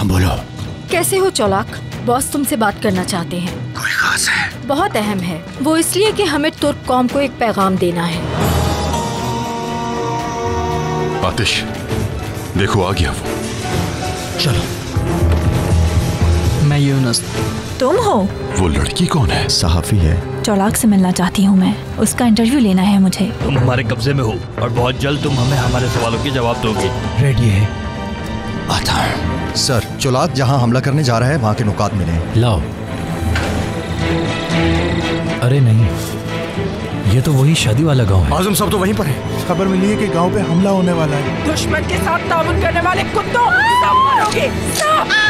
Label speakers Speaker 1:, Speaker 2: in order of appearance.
Speaker 1: हाँ बोलो।
Speaker 2: कैसे हो चौलाक? बॉस तुमसे बात करना चाहते हैं।
Speaker 1: कोई खास है?
Speaker 2: बहुत अहम है वो, इसलिए कि हमें तुर्क कौम को एक पैगाम देना है।
Speaker 3: आतिश देखो आ गया वो।
Speaker 1: चलो।
Speaker 4: मैं यूनुस।
Speaker 5: तुम हो?
Speaker 3: वो लड़की कौन है?
Speaker 1: सहाफी है।
Speaker 5: चौलाक से मिलना चाहती हूँ मैं, उसका इंटरव्यू लेना है मुझे।
Speaker 6: तुम हमारे कब्जे में हो और बहुत जल्द तुम हमें हमारे सवालों के जवाब दोगे।
Speaker 4: रेडी है?
Speaker 1: आता हूँ।
Speaker 7: सर, चौलाक जहां हमला करने जा रहा है वहां के नुकात मिले।
Speaker 4: लाओ। अरे नहीं, ये तो वही शादी वाला गांव है।
Speaker 7: आजम सब तो वहीं पर है।
Speaker 8: खबर मिली है कि गांव पे हमला होने वाला है।
Speaker 9: दुश्मन के साथ ताउन करने वाले कुत्तों, सब मारोगे, सब।